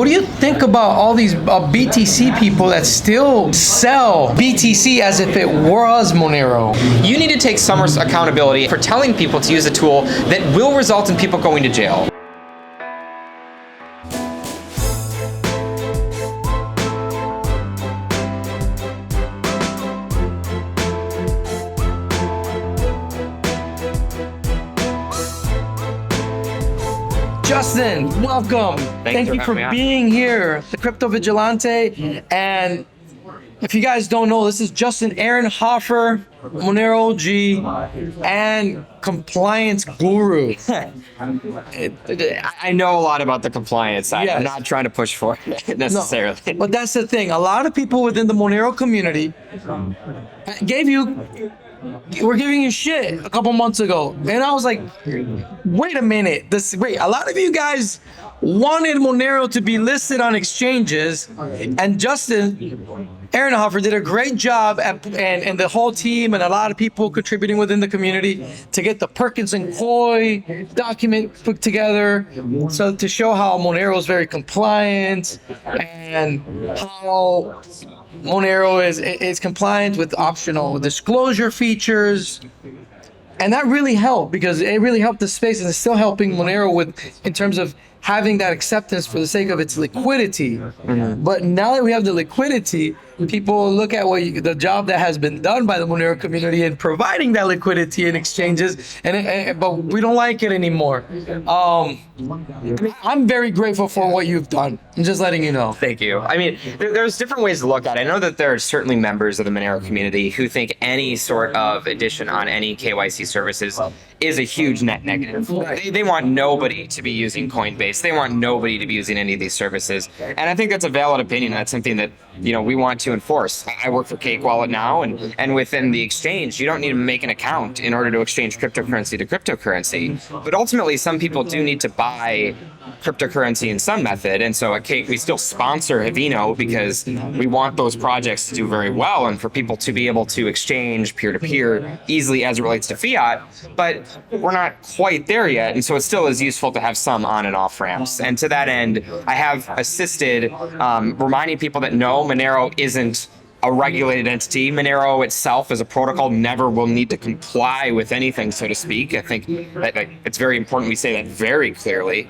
what do you think about all these BTC people that still sell BTC as if it was Monero? You need to take some accountability for telling people to use a tool that will result in people going to jail. Justin, welcome. Thank you for being here, the Crypto Vigilante. And if you guys don't know, this is Justin Ehrenhofer, Monero OG, and compliance guru. I know a lot about the compliance. Yes. I'm not trying to push for it necessarily. No, but that's the thing. A lot of people within the Monero community were giving you shit a couple months ago. And I was like, wait a minute. A lot of you guys wanted Monero to be listed on exchanges, and Justin Ehrenhofer did a great job and the whole team and a lot of people contributing within the community to get the Perkins and Coy document put together, so to show how Monero is very compliant and how Monero is compliant with optional disclosure features. And that really helped, because it really helped the space, and it's still helping Monero in terms of having that acceptance for the sake of its liquidity. Mm-hmm. But now that we have the liquidity, people look at the job that has been done by the Monero community in providing that liquidity in exchanges, but we don't like it anymore. I'm very grateful for what you've done. I'm just letting you know. Thank you. I mean, there's different ways to look at it. I know that there are certainly members of the Monero community who think any sort of addition on any KYC services is a huge net negative. They want nobody to be using Coinbase. They want nobody to be using any of these services. And I think that's a valid opinion. That's something that, we want to enforce. I work for Cake Wallet now, and within the exchange, you don't need to make an account in order to exchange cryptocurrency to cryptocurrency. But ultimately, some people do need to buy cryptocurrency in some method. And so at Cake, we still sponsor Havino because we want those projects to do very well and for people to be able to exchange peer-to-peer easily as it relates to fiat. But we're not quite there yet. And so it still is useful to have some on and off ramps. And to that end, I have assisted reminding people that no, Monero isn't a regulated entity. Monero itself as a protocol never will need to comply with anything, so to speak. I think that it's very important we say that very clearly,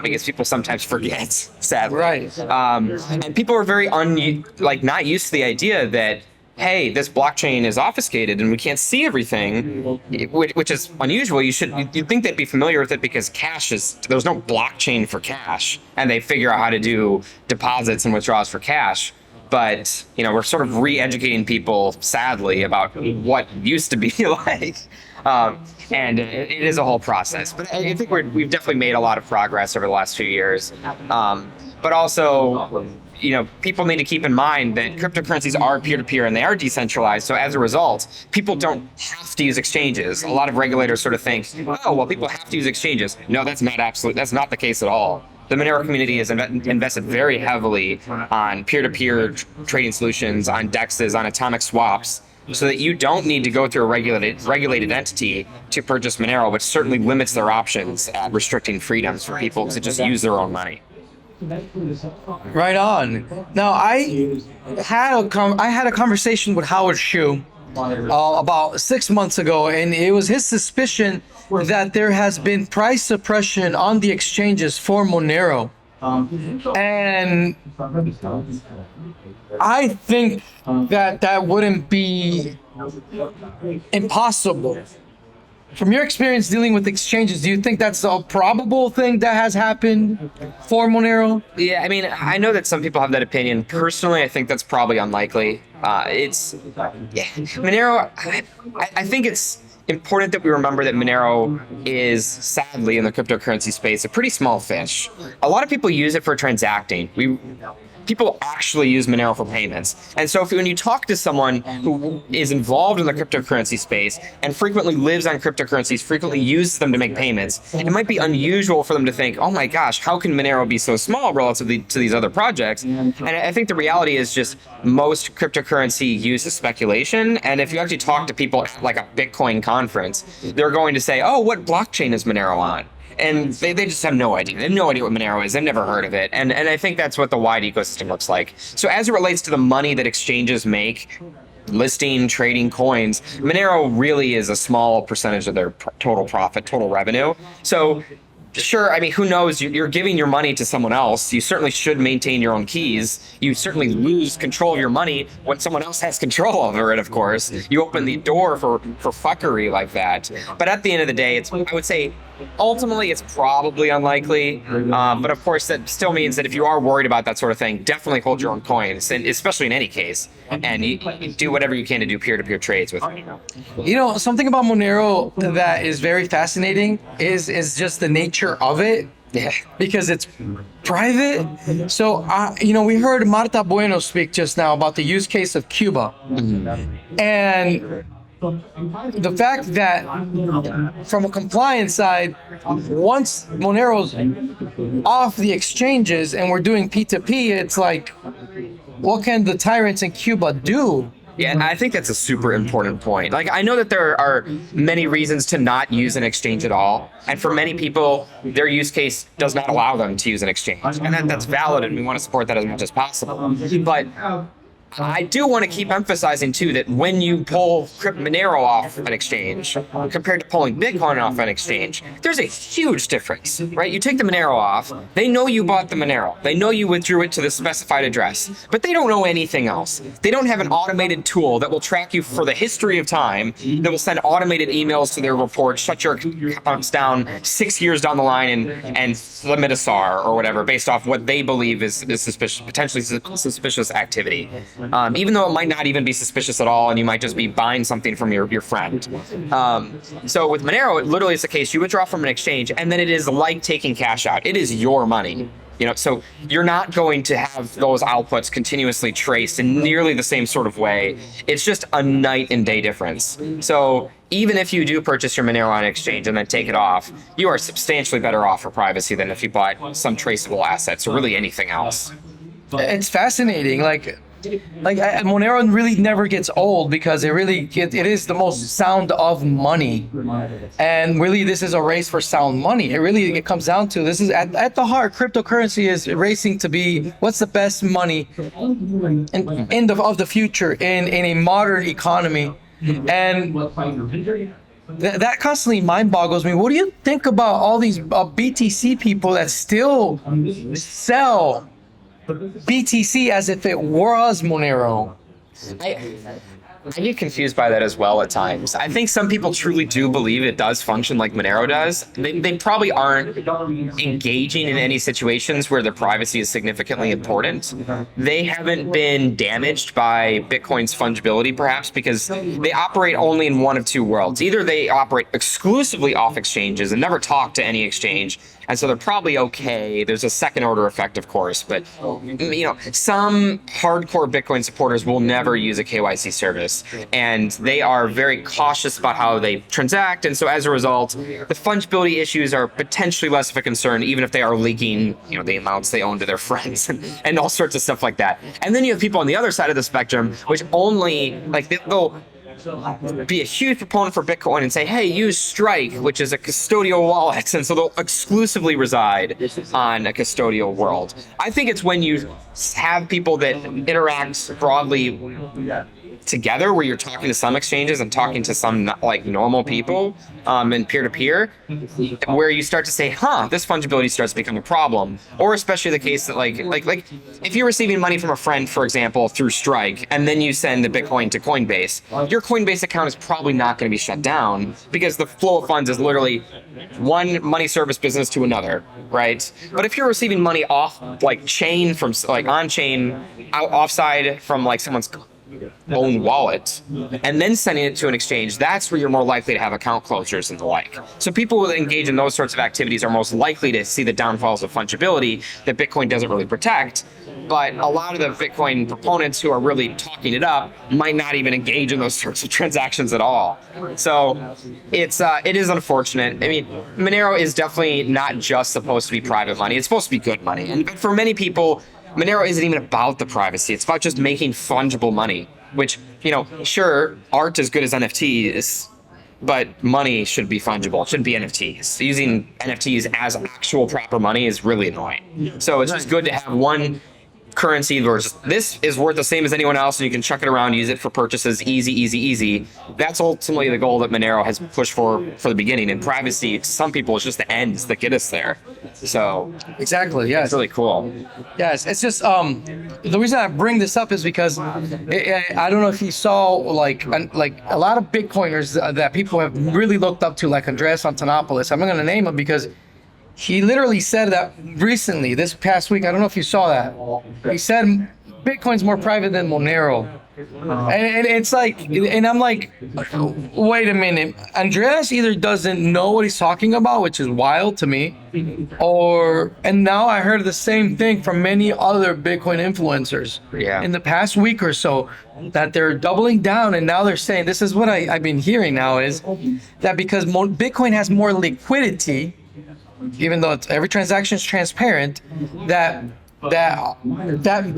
because people sometimes forget, sadly. Right. And people are very not used to the idea that, hey, this blockchain is obfuscated and we can't see everything, which is unusual. You'd think they'd be familiar with it because there's no blockchain for cash, and they figure out how to do deposits and withdrawals for cash. But, we're sort of re-educating people, sadly, about what used to be like. And it is a whole process. But I think we've definitely made a lot of progress over the last few years. But also, people need to keep in mind that cryptocurrencies are peer-to-peer and they are decentralized. So as a result, people don't have to use exchanges. A lot of regulators sort of think, oh, well, people have to use exchanges. No, that's not the case at all. The Monero community has invested very heavily on peer-to-peer trading solutions, on DEXs, on atomic swaps, so that you don't need to go through a regulated entity to purchase Monero, which certainly limits their options at restricting freedoms for people to just use their own money. Right on. Now, I had a conversation with Howard Shue about 6 months ago, and it was his suspicion that there has been price suppression on the exchanges for Monero. And I think that wouldn't be impossible. From your experience dealing with exchanges, do you think that's a probable thing that has happened for Monero? Yeah, I mean, I know that some people have that opinion. Personally, I think that's probably unlikely. Monero, I think it's important that we remember that Monero is, sadly, in the cryptocurrency space, a pretty small fish. A lot of people use it for transacting. People actually use Monero for payments. And so when you talk to someone who is involved in the cryptocurrency space and frequently lives on cryptocurrencies, frequently uses them to make payments, it might be unusual for them to think, oh my gosh, how can Monero be so small relatively to these other projects? And I think the reality is just most cryptocurrency use is speculation. And if you actually talk to people at like a Bitcoin conference, they're going to say, oh, what blockchain is Monero on? and they just have no idea. They have no idea what Monero is. They've never heard of it. And I think that's what the wide ecosystem looks like. So as it relates to the money that exchanges make, listing, trading coins, Monero really is a small percentage of their total profit, total revenue. So sure, I mean, who knows? You're giving your money to someone else. You certainly should maintain your own keys. You certainly lose control of your money when someone else has control over it, of course. You open the door for fuckery like that. But at the end of the day, I would say, ultimately, it's probably unlikely. But of course, that still means that if you are worried about that sort of thing, definitely hold your own coins, and especially in any case. And you do whatever you can to do peer-to-peer trades with it. You know, something about Monero that is very fascinating is just the nature of it. Yeah, because it's private. So, you know, we heard Marta Bueno speak just now about the use case of Cuba. And the fact that from a compliance side, once Monero's off the exchanges and we're doing P2P, it's like, what can the tyrants in Cuba do? Yeah, I think that's a super important point. Like, I know that there are many reasons to not use an exchange at all. And for many people, their use case does not allow them to use an exchange. And that's valid, and we want to support that as much as possible. But I do want to keep emphasizing, too, that when you pull Monero off an exchange compared to pulling Bitcoin off an exchange, there's a huge difference, right? You take the Monero off, they know you bought the Monero. They know you withdrew it to the specified address, but they don't know anything else. They don't have an automated tool that will track you for the history of time, that will send automated emails to their reports, shut your accounts down 6 years down the line and limit a SAR or whatever based off what they believe is suspicious, potentially suspicious activity. Even though it might not even be suspicious at all, and you might just be buying something from your friend. So with Monero, it literally is the case. You withdraw from an exchange, and then it is like taking cash out. It is your money. You know, so you're not going to have those outputs continuously traced in nearly the same sort of way. It's just a night and day difference. So even if you do purchase your Monero on exchange and then take it off, you are substantially better off for privacy than if you bought some traceable assets or really anything else. It's fascinating. Monero really never gets old because it is the most sound of money, and really this is a race for sound money. It comes down to this is at the heart. Cryptocurrency is racing to be what's the best money of the future in a modern economy, and that constantly mind boggles me. What do you think about all these BTC people that still sell BTC as if it was Monero? I get confused by that as well at times. I think some people truly do believe it does function like Monero does. They probably aren't engaging in any situations where their privacy is significantly important. They haven't been damaged by Bitcoin's fungibility, perhaps, because they operate only in one of two worlds. Either they operate exclusively off exchanges and never talk to any exchange, and so they're probably okay. There's a second order effect, of course, but you know, some hardcore Bitcoin supporters will never use a KYC service, and they are very cautious about how they transact, and so as a result, the fungibility issues are potentially less of a concern, even if they are leaking, you know, the amounts they own to their friends and all sorts of stuff like that. And then you have people on the other side of the spectrum, which only, like, they'll be a huge proponent for Bitcoin and say, hey, use Strike, which is a custodial wallet. And so they'll exclusively reside on a custodial world. I think it's when you have people that interact broadly together, where you're talking to some exchanges and talking to some like normal people and peer-to-peer, where you start to say, this fungibility starts to become a problem. Or especially the case that like if you're receiving money from a friend, for example, through Strike, and then you send the Bitcoin to Coinbase, your Coinbase account is probably not going to be shut down because the flow of funds is literally one money service business to another, right? But if you're receiving money off like chain from like on chain, offside from like someone's own wallet, and then sending it to an exchange, that's where you're more likely to have account closures and the like. So people who engage in those sorts of activities are most likely to see the downfalls of fungibility that Bitcoin doesn't really protect. But a lot of the Bitcoin proponents who are really talking it up might not even engage in those sorts of transactions at all. So it is unfortunate. I mean, Monero is definitely not just supposed to be private money. It's supposed to be good money. And for many people, Monero isn't even about the privacy. It's about just making fungible money, which, you know, sure, art as good as NFTs, but money should be fungible. It shouldn't be NFTs. Using NFTs as actual proper money is really annoying. So it's just good to have one currency versus this is worth the same as anyone else, and you can chuck it around, use it for purchases, easy. That's ultimately the goal that Monero has pushed for the beginning. And privacy, to some people, is just the ends that get us there. So exactly, yeah, it's really cool. Yes, it's just the reason I bring this up is because I don't know if you saw like a lot of Bitcoiners that people have really looked up to, like Andreas Antonopoulos. I'm not going to name him because he literally said that recently, this past week. I don't know if you saw that. He said Bitcoin's more private than Monero. And it's like, and I'm like, wait a minute. Andreas either doesn't know what he's talking about, which is wild to me, and now I heard the same thing from many other Bitcoin influencers in the past week or so, that they're doubling down, and now they're saying, this is what I've been hearing now, is that because Bitcoin has more liquidity, even though every transaction is transparent, that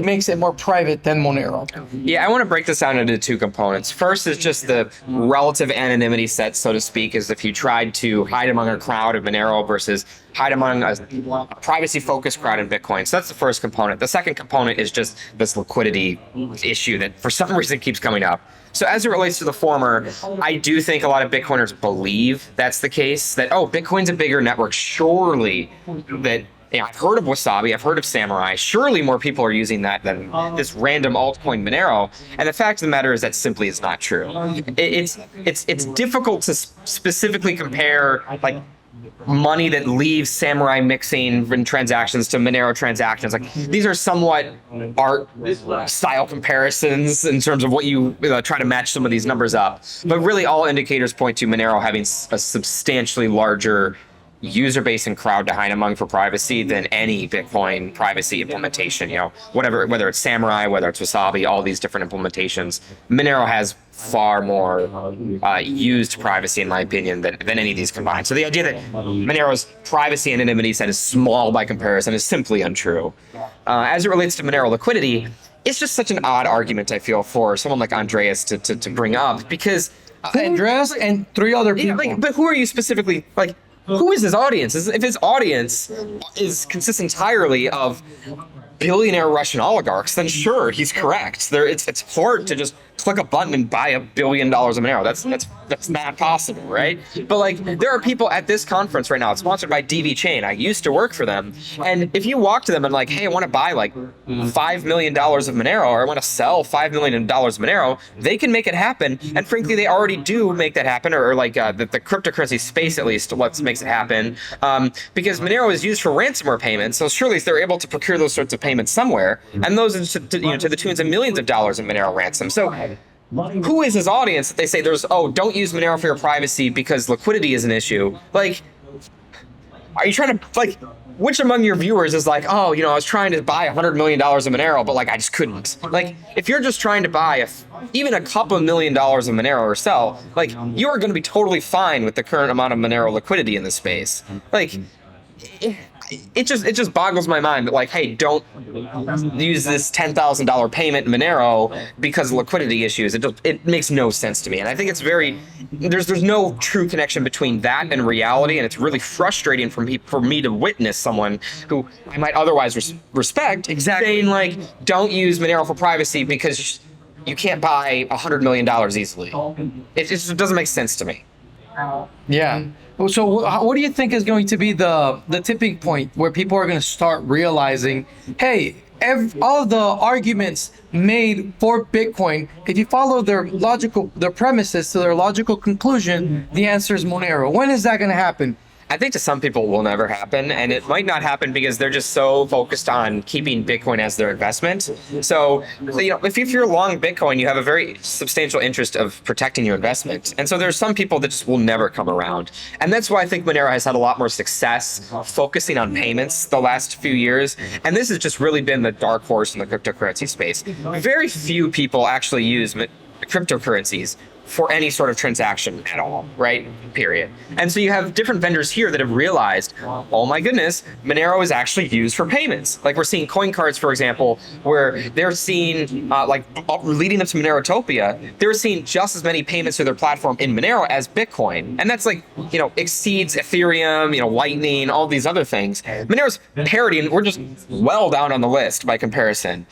makes it more private than Monero. Yeah, I want to break this down into two components. First is just the relative anonymity set, so to speak, is if you tried to hide among a crowd of Monero versus hide among a privacy-focused crowd in Bitcoin. So that's the first component. The second component is just this liquidity issue that for some reason keeps coming up. So as it relates to the former, I do think a lot of Bitcoiners believe that's the case, that, oh, Bitcoin's a bigger network. Surely that, I've heard of Wasabi, I've heard of Samurai. Surely more people are using that than this random altcoin Monero. And the fact of the matter is that simply is not true. It's difficult to specifically compare like money that leaves Samurai mixing in transactions to Monero transactions. Like, these are somewhat art style comparisons in terms of what you try to match some of these numbers up. But really all indicators point to Monero having a substantially larger user base and crowd to hide among for privacy than any Bitcoin privacy implementation. Whether it's Samurai, whether it's Wasabi, all these different implementations, Monero has far more used privacy, in my opinion, than any of these combined. So the idea that Monero's privacy anonymity set is small by comparison is simply untrue. As it relates to Monero liquidity, it's just such an odd argument, I feel, for someone like Andreas to bring up, because Andreas and three other people. Yeah, but who are you specifically? Like, who is his audience? If his audience consists entirely of billionaire Russian oligarchs, then sure, he's correct. It's hard to just click a button and buy $1 billion of Monero. That's not possible, right? But like, there are people at this conference right now. It's sponsored by DV Chain. I used to work for them, and if you walk to them and like, hey, I want to buy like $5 million of Monero, or I want to sell $5 million of Monero, they can make it happen. And frankly, they already do make that happen, or like the cryptocurrency space at least makes it happen, because Monero is used for ransomware payments. So surely they're able to procure those sorts of payments somewhere, and those are to the tunes of millions of dollars in Monero ransom. So who is his audience that they say don't use Monero for your privacy because liquidity is an issue? Like, are you trying to, like, which among your viewers is like, I was trying to buy $100 million of Monero, but like, I just couldn't. Like, if you're just trying to buy even a couple $1 million of Monero or sell, like, you're going to be totally fine with the current amount of Monero liquidity in the space. Like, it just boggles my mind that, like, hey, don't use this $10,000 payment in Monero because of liquidity issues. It makes no sense to me, and I think it's there's no true connection between that and reality, and it's really frustrating for me to witness someone who I might otherwise respect saying like, don't use Monero for privacy because you can't buy $100 million easily. It just doesn't make sense to me. Yeah. So what do you think is going to be the tipping point where people are going to start realizing, hey, all the arguments made for Bitcoin, if you follow their premises to their logical conclusion, the answer is Monero. When is that going to happen? I think to some people it will never happen, and it might not happen because they're just so focused on keeping Bitcoin as their investment. So, if you're long Bitcoin, you have a very substantial interest of protecting your investment. And so there's some people that just will never come around. And that's why I think Monero has had a lot more success focusing on payments the last few years. And this has just really been the dark horse in the cryptocurrency space. Very few people actually use cryptocurrencies for any sort of transaction at all, right? Period. And so you have different vendors here that have realized, oh my goodness, Monero is actually used for payments. Like we're seeing coin cards, for example, where they're seeing, leading up to MoneroTopia, they're seeing just as many payments to their platform in Monero as Bitcoin. And that's like, exceeds Ethereum, Lightning, all these other things. Monero's parity, and we're just well down on the list by comparison.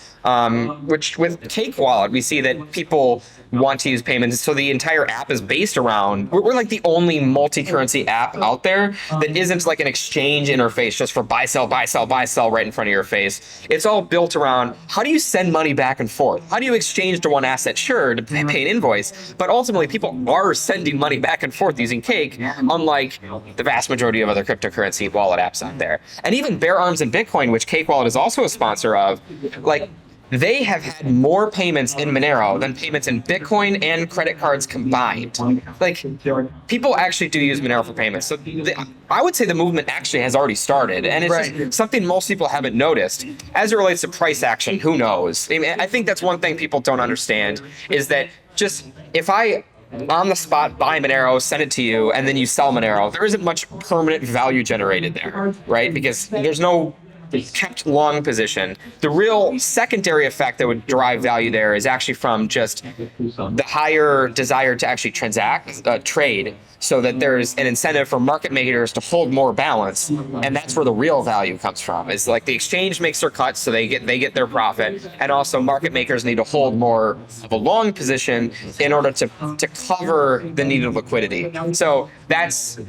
Which with Cake Wallet, we see that people want to use payments. So the entire app is based around, we're like the only multi-currency app out there that isn't like an exchange interface just for buy, sell, buy, sell, buy, sell right in front of your face. It's all built around how do you send money back and forth? How do you exchange to one asset? Sure, to pay an invoice, but ultimately people are sending money back and forth using Cake, unlike the vast majority of other cryptocurrency wallet apps out there. And even Bear Arms and Bitcoin, which Cake Wallet is also a sponsor of, like, they have had more payments in Monero than payments in Bitcoin and credit cards combined. Like, people actually do use Monero for payments. So I would say the movement actually has already started, and it's just something most people haven't noticed. As it relates to price action, who knows? I mean, I think that's one thing people don't understand, is that just if I on the spot buy Monero, send it to you, and then you sell Monero, there isn't much permanent value generated there, right? Because there's no kept long position. The real secondary effect that would drive value there is actually from just the higher desire to actually trade, so that there's an incentive for market makers to hold more balance, and that's where the real value comes from. It's like the exchange makes their cuts, so they get their profit, and also market makers need to hold more of a long position in order to cover the need of liquidity. So that's,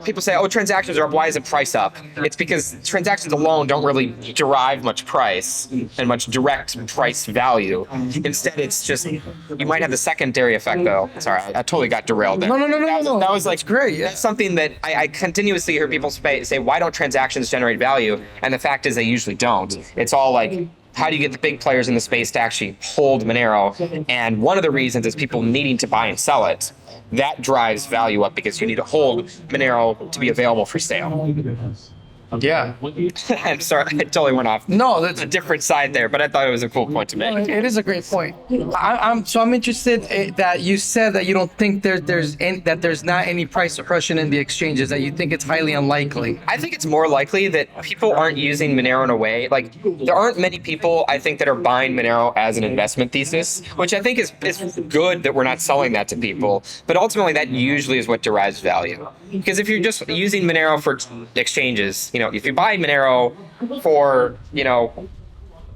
people say, oh, transactions are up, why is the price up? It's because transactions alone don't really derive much price and much direct price value. Instead, it's just, you might have the secondary effect though. Sorry, I totally got derailed there. No. That was like, that's great. Yeah. That's something that I continuously hear people say, why don't transactions generate value? And the fact is they usually don't. It's all like, how do you get the big players in the space to actually hold Monero? And one of the reasons is people needing to buy and sell it. That drives value up because you need to hold Monero to be available for sale. Yeah. I'm sorry, I totally went off. No, that's a different side there, but I thought it was a cool point to make. It is a great point. I'm interested that you said that you don't think there's not any price suppression in the exchanges, that you think it's highly unlikely. I think it's more likely that people aren't using Monero in a way, like there aren't many people I think that are buying Monero as an investment thesis, which I think is good that we're not selling that to people, but ultimately that usually is what derives value. Because if you're just using Monero for exchanges, if you buy Monero for,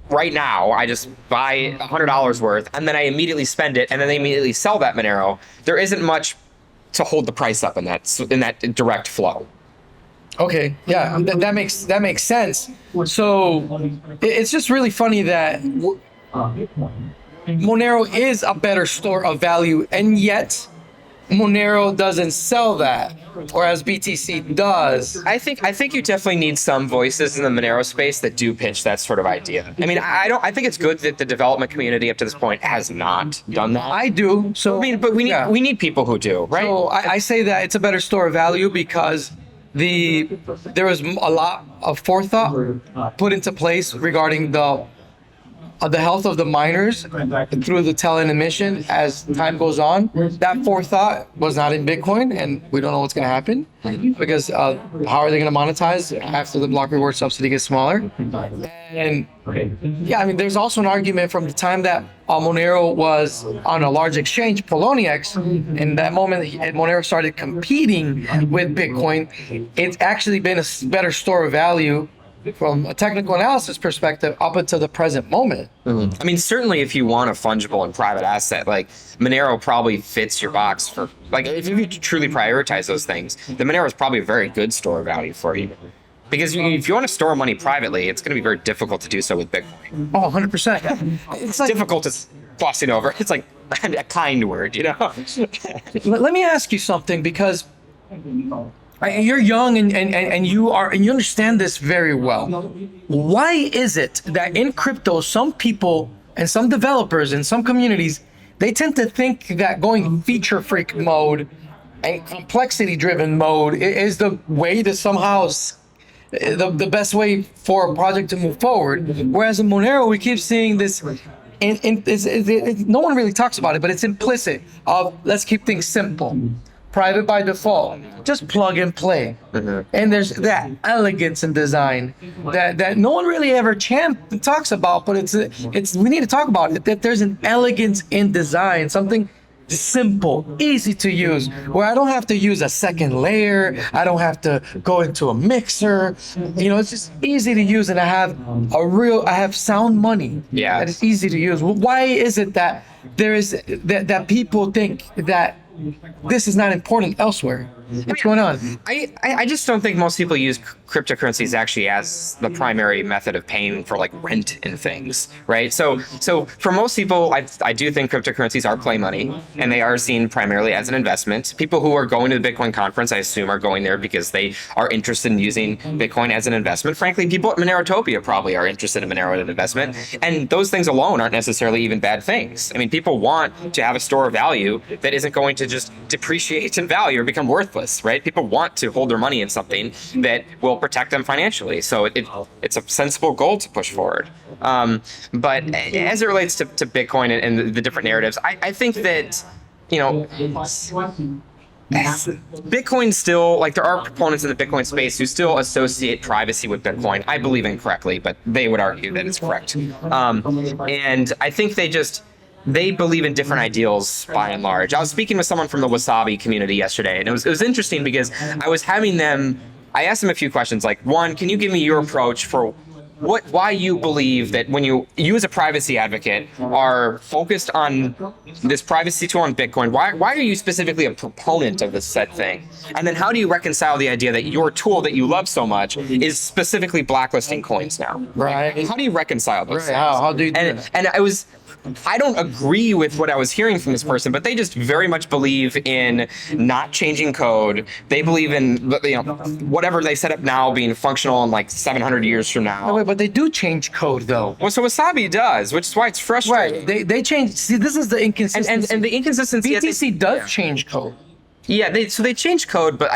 right now, I just buy $100 worth and then I immediately spend it and then they immediately sell that Monero, there isn't much to hold the price up in that direct flow. Okay, yeah, that makes sense. So it's just really funny that Monero is a better store of value, and yet Monero doesn't sell that, whereas BTC does. I think you definitely need some voices in the Monero space that do pitch that sort of idea. I mean, I think it's good that the development community up to this point has not done that. I do. So I mean, but we need people who do, right? So I say that it's a better store of value because there was a lot of forethought put into place regarding the health of the miners through the tell and emission as time goes on. That forethought was not in Bitcoin, and we don't know what's going to happen because how are they going to monetize after the block reward subsidy gets smaller? And yeah, I mean, there's also an argument from the time that Monero was on a large exchange, Poloniex, in that moment Monero started competing with Bitcoin, it's actually been a better store of value from a technical analysis perspective up until the present moment. Mm-hmm. I mean, certainly if you want a fungible and private asset, like Monero probably fits your box for, like, if you truly prioritize those things, the Monero is probably a very good store of value for you. Because if you want to store money privately, it's going to be very difficult to do so with Bitcoin. Oh, 100%. It's like, difficult is glossing over. It's like a kind word, Let me ask you something, because you're young and you understand this very well. Why is it that in crypto, some people and some developers in some communities, they tend to think that going feature freak mode and complexity driven mode is the way to somehow the best way for a project to move forward? Whereas in Monero, we keep seeing this no one really talks about it, but it's implicit of let's keep things simple. Private by default, just plug and play. And there's that elegance in design that no one really ever talks about, but it's we need to talk about it. That there's an elegance in design, something simple, easy to use, where I don't have to use a second layer. I don't have to go into a mixer. It's just easy to use, and I have sound money. Yeah, that is easy to use. Why is it that there is that people think that this is not important elsewhere? What's going on? I just don't think most people use cryptocurrencies actually as the primary method of paying for like rent and things, right? So for most people, I do think cryptocurrencies are play money, and they are seen primarily as an investment. People who are going to the Bitcoin conference, I assume, are going there because they are interested in using Bitcoin as an investment. Frankly, people at MoneroTopia probably are interested in Monero as an investment, and those things alone aren't necessarily even bad things. I mean, people want to have a store of value that isn't going to just depreciate in value or become worthless. Right? People want to hold their money in something that will protect them financially. So it's a sensible goal to push forward. But as it relates to Bitcoin and the different narratives, I think that, Bitcoin still, like, there are proponents in the Bitcoin space who still associate privacy with Bitcoin. I believe incorrectly, but they would argue that it's correct. And I think they believe in different ideals by and large. I was speaking with someone from the Wasabi community yesterday, and it was interesting because I asked them a few questions, like, one, can you give me your approach for why you believe that when you as a privacy advocate are focused on this privacy tool on Bitcoin, why are you specifically a proponent of this said thing? And then how do you reconcile the idea that your tool that you love so much is specifically blacklisting coins now? Right. How do you reconcile those things? How do you do that? And I don't agree with what I was hearing from this person, but they just very much believe in not changing code. They believe in whatever they set up now being functional in like 700 years from now. No, wait, but they do change code though. Well, so Wasabi does, which is why it's frustrating. Right. They change. See, this is the inconsistency. And the inconsistency. BTC does change code. Yeah, they changed code, but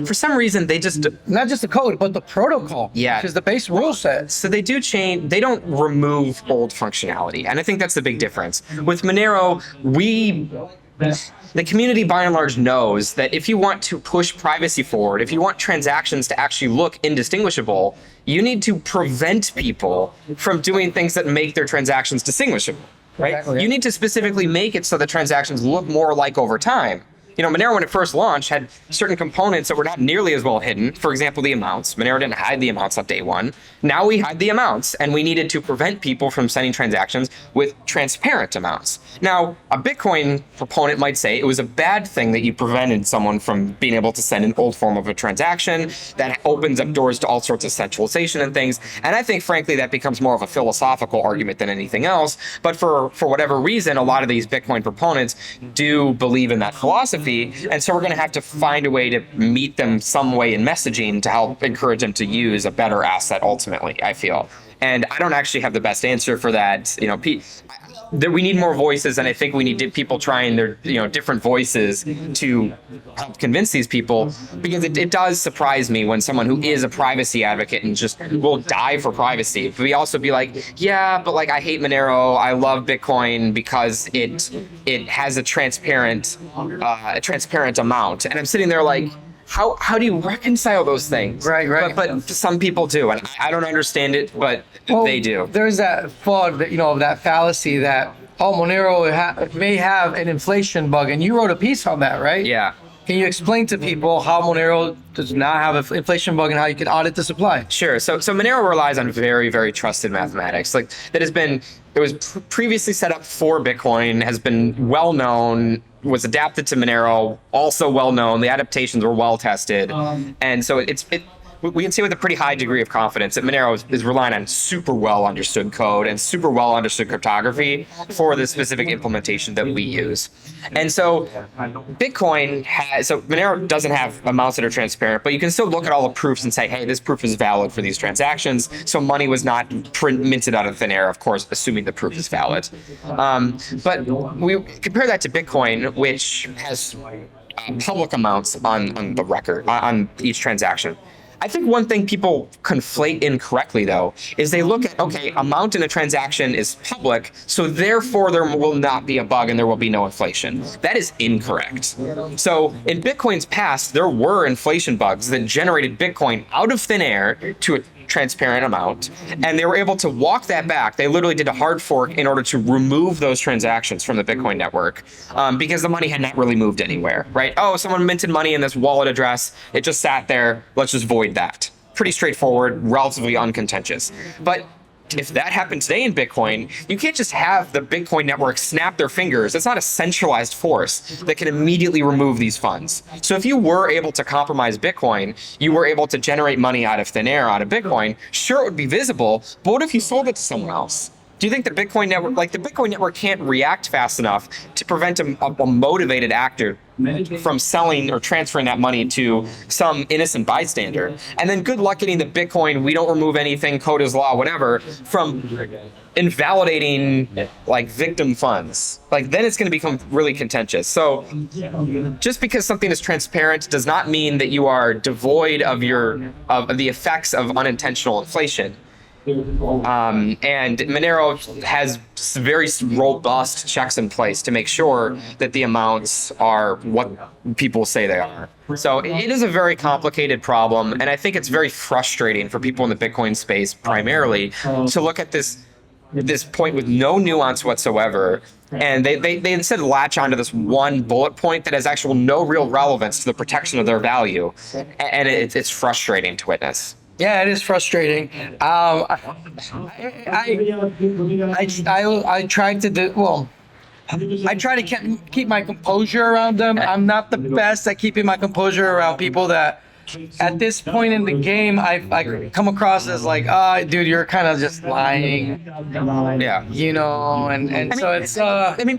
for some reason they just not just the code, but the protocol. Yeah, because the base rule set. So they do change. They don't remove old functionality, and I think that's the big difference. With Monero, the community by and large knows that if you want to push privacy forward, if you want transactions to actually look indistinguishable, you need to prevent people from doing things that make their transactions distinguishable. Right? Exactly. You need to specifically make it so the transactions look more like over time. Monero, when it first launched, had certain components that were not nearly as well hidden. For example, the amounts. Monero didn't hide the amounts on day one. Now we hide the amounts, and we needed to prevent people from sending transactions with transparent amounts. Now, a Bitcoin proponent might say it was a bad thing that you prevented someone from being able to send an old form of a transaction. That opens up doors to all sorts of centralization and things. And I think, frankly, that becomes more of a philosophical argument than anything else. But for whatever reason, a lot of these Bitcoin proponents do believe in that philosophy. And so we're going to have to find a way to meet them some way in messaging to help encourage them to use a better asset ultimately, I feel. And I don't actually have the best answer for that. We need more voices, and I think we need people trying their different voices to help convince these people, because it does surprise me when someone who is a privacy advocate and just will die for privacy, but we also be like, yeah, but like I hate Monero, I love Bitcoin because it has a transparent amount, and I'm sitting there like, how do you reconcile those things? Right. But some people do, and I don't understand it, but they do. There's that thought that, that fallacy that, Monero may have an inflation bug, and you wrote a piece on that, right? Yeah. Can you explain to people how Monero does not have an inflation bug and how you can audit the supply? Sure. So Monero relies on very, very trusted mathematics. Like it was previously set up for Bitcoin, has been well known, was adapted to Monero, also well known. The adaptations were well tested, and so we can say with a pretty high degree of confidence that Monero is relying on super well understood code and super well understood cryptography for the specific implementation that we use. And so Monero doesn't have amounts that are transparent, but you can still look at all the proofs and say, hey, this proof is valid for these transactions. So money was not minted out of thin air, of course, assuming the proof is valid. But we compare that to Bitcoin, which has public amounts on the record, on each transaction. I think one thing people conflate incorrectly, though, is they look at, okay, amount in a transaction is public, so therefore there will not be a bug and there will be no inflation. That is incorrect. So in Bitcoin's past, there were inflation bugs that generated Bitcoin out of thin air to a transparent amount, and they were able to walk that back. They literally did a hard fork in order to remove those transactions from the Bitcoin network, because the money had not really moved anywhere, right? Oh, someone minted money in this wallet address. It just sat there. Let's just void that. Pretty straightforward, relatively uncontentious. But if that happened today in Bitcoin, you can't just have the Bitcoin network snap their fingers. It's not a centralized force that can immediately remove these funds. So if you were able to compromise Bitcoin, you were able to generate money out of thin air, out of Bitcoin, sure, it would be visible, but what if you sold it to someone else? Do you think the Bitcoin network, the Bitcoin network can't react fast enough to prevent a motivated actor from selling or transferring that money to some innocent bystander? And then good luck getting the Bitcoin, we don't remove anything, code is law, whatever, from invalidating victim funds. Then it's going to become really contentious. So just because something is transparent does not mean that you are devoid of the effects of unintentional inflation. And Monero has very robust checks in place to make sure that the amounts are what people say they are. So it is a very complicated problem, and I think it's very frustrating for people in the Bitcoin space primarily to look at this point with no nuance whatsoever, and they instead latch onto this one bullet point that has actual no real relevance to the protection of their value, and it's frustrating to witness. Yeah, it is frustrating. I tried to do well. I try to keep my composure around them. I'm not the best at keeping my composure around people that, at this point in the game, I come across as dude, you're kind of just lying. Yeah. So it's.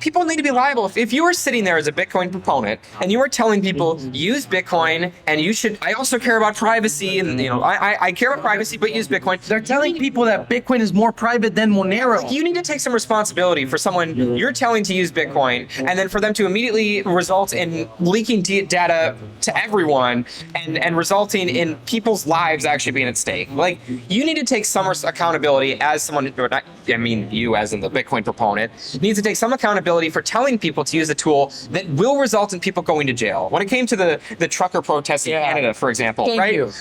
People need to be liable. If you were sitting there as a Bitcoin proponent and you were telling people use Bitcoin and you should, I also care about privacy and I care about privacy, but use Bitcoin. They're telling people that Bitcoin is more private than Monero. You need to take some responsibility for someone you're telling to use Bitcoin, and then for them to immediately result in leaking data to everyone and resulting in people's lives actually being at stake. You need to take some accountability as someone, you as in the Bitcoin proponent, needs to take some accountability for telling people to use a tool that will result in people going to jail. When it came to the trucker protests in Canada, for example,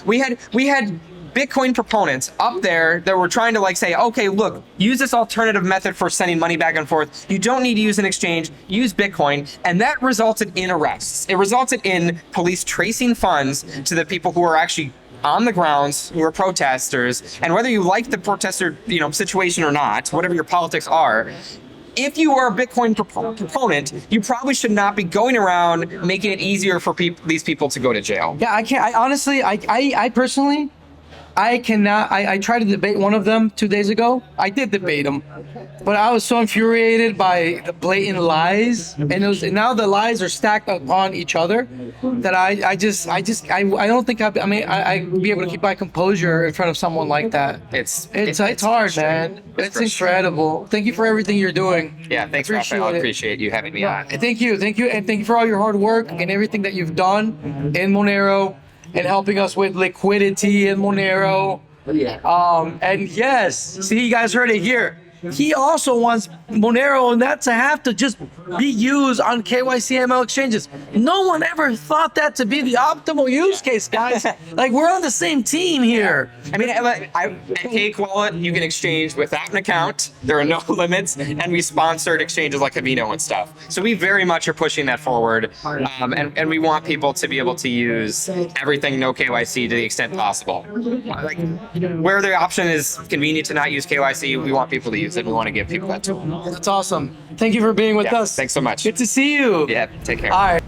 we had Bitcoin proponents up there that were trying to say, okay, look, use this alternative method for sending money back and forth. You don't need to use an exchange, use Bitcoin. And that resulted in arrests. It resulted in police tracing funds to the people who are actually on the grounds, who are protesters. And whether you like the protester, situation or not, whatever your politics are, if you are a Bitcoin proponent, you probably should not be going around making it easier for these people to go to jail. Yeah, I can't. I personally, I cannot. I tried to debate one of them 2 days ago. I did debate him, but I was so infuriated by the blatant lies, and now the lies are stacked upon each other that I don't think I'd be able to keep my composure in front of someone like that. It's hard, man. It's incredible. Thank you for everything you're doing. Yeah, thanks, Rafael. I appreciate you having me on. Thank you, and thank you for all your hard work and everything that you've done in Monero, and helping us with liquidity in Monero. And yes, see, you guys heard it here. He also wants Monero not to have to just be used on KYC/ML exchanges. No one ever thought that to be the optimal use case, guys. We're on the same team here. At Cake Wallet, you can exchange without an account. There are no limits, and we sponsored exchanges like Avino and stuff. So we very much are pushing that forward, and we want people to be able to use everything no KYC to the extent possible. Where the option is convenient to not use KYC, we want people to use it. We want to give people that tool. That's awesome. Thank you for being with us. Thanks so much. Good to see you. Yeah, take care. All right.